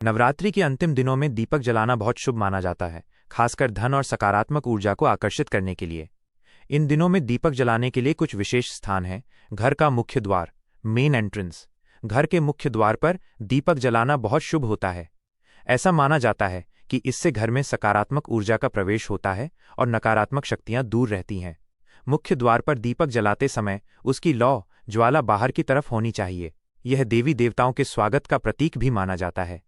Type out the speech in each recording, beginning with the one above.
नवरात्रि के अंतिम दिनों में दीपक जलाना बहुत शुभ माना जाता है, खासकर धन और सकारात्मक ऊर्जा को आकर्षित करने के लिए। इन दिनों में दीपक जलाने के लिए कुछ विशेष स्थान हैं। घर का मुख्य द्वार, मेन एंट्रेंस। घर के मुख्य द्वार पर दीपक जलाना बहुत शुभ होता है। ऐसा माना जाता है कि इससे घर में सकारात्मक ऊर्जा का प्रवेश होता है और नकारात्मक शक्तियां दूर रहती हैं। मुख्य द्वार पर दीपक जलाते समय उसकी लौ ज्वाला बाहर की तरफ होनी चाहिए। यह देवी देवताओं के स्वागत का प्रतीक भी माना जाता है।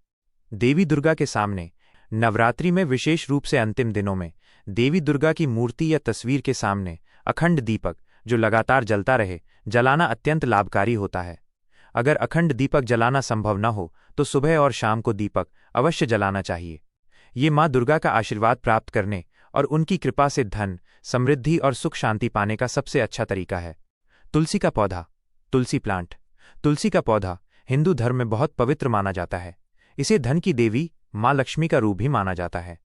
देवी दुर्गा के सामने नवरात्रि में विशेष रूप से अंतिम दिनों में देवी दुर्गा की मूर्ति या तस्वीर के सामने अखंड दीपक, जो लगातार जलता रहे, जलाना अत्यंत लाभकारी होता है। अगर अखंड दीपक जलाना संभव न हो तो सुबह और शाम को दीपक अवश्य जलाना चाहिए। ये माँ दुर्गा का आशीर्वाद प्राप्त करने और उनकी कृपा से धन, समृद्धि और सुख शांति पाने का सबसे अच्छा तरीका है। तुलसी का पौधा, तुलसी प्लांट। तुलसी का पौधा हिंदू धर्म में बहुत पवित्र माना जाता है। इसे धन की देवी माँ लक्ष्मी का रूप भी माना जाता है।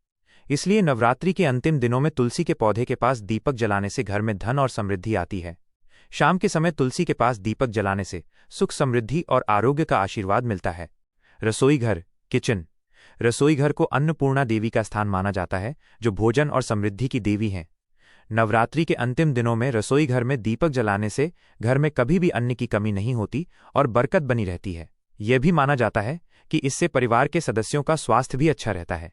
इसलिए नवरात्रि के अंतिम दिनों में तुलसी के पौधे के पास दीपक जलाने से घर में धन और समृद्धि आती है। शाम के समय तुलसी के पास दीपक जलाने से सुख, समृद्धि और आरोग्य का आशीर्वाद मिलता है। रसोई घर, किचन। रसोई घर को अन्नपूर्णा देवी का स्थान माना जाता है, जो भोजन और समृद्धि की देवी हैं। नवरात्रि के अंतिम दिनों में रसोई घर में दीपक जलाने से घर में कभी भी अन्न की कमी नहीं होती और बरकत बनी रहती है। यह भी माना जाता है कि इससे परिवार के सदस्यों का स्वास्थ्य भी अच्छा रहता है।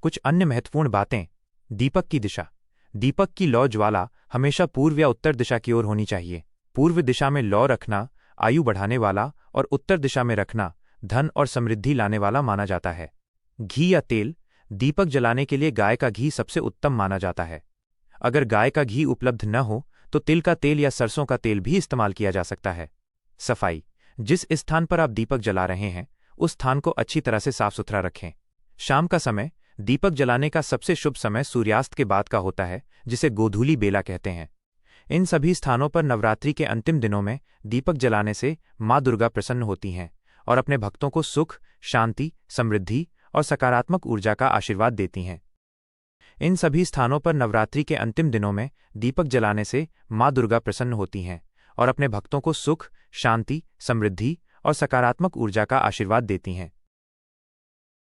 कुछ अन्य महत्वपूर्ण बातें। दीपक की दिशा। दीपक की लौ ज्वाला हमेशा पूर्व या उत्तर दिशा की ओर होनी चाहिए। पूर्व दिशा में लौ रखना आयु बढ़ाने वाला और उत्तर दिशा में रखना धन और समृद्धि लाने वाला माना जाता है। घी या तेल। दीपक जलाने के लिए गाय का घी सबसे उत्तम माना जाता है। अगर गाय का घी उपलब्ध न हो तो तिल का तेल या सरसों का तेल भी इस्तेमाल किया जा सकता है। सफाई। जिस स्थान पर आप दीपक जला रहे हैं उस स्थान को अच्छी तरह से साफ सुथरा रखें। शाम का समय दीपक जलाने का सबसे शुभ समय सूर्यास्त के बाद का होता है, जिसे गोधूली बेला कहते हैं। इन सभी स्थानों पर नवरात्रि के अंतिम दिनों में दीपक जलाने से माँ दुर्गा प्रसन्न होती हैं और अपने भक्तों को सुख, शांति, समृद्धि और सकारात्मक ऊर्जा का आशीर्वाद देती हैं। इन सभी स्थानों पर नवरात्रि के अंतिम दिनों में दीपक जलाने से माँ दुर्गा प्रसन्न होती हैं और अपने भक्तों को सुख, शांति, समृद्धि और सकारात्मक ऊर्जा का आशीर्वाद देती हैं।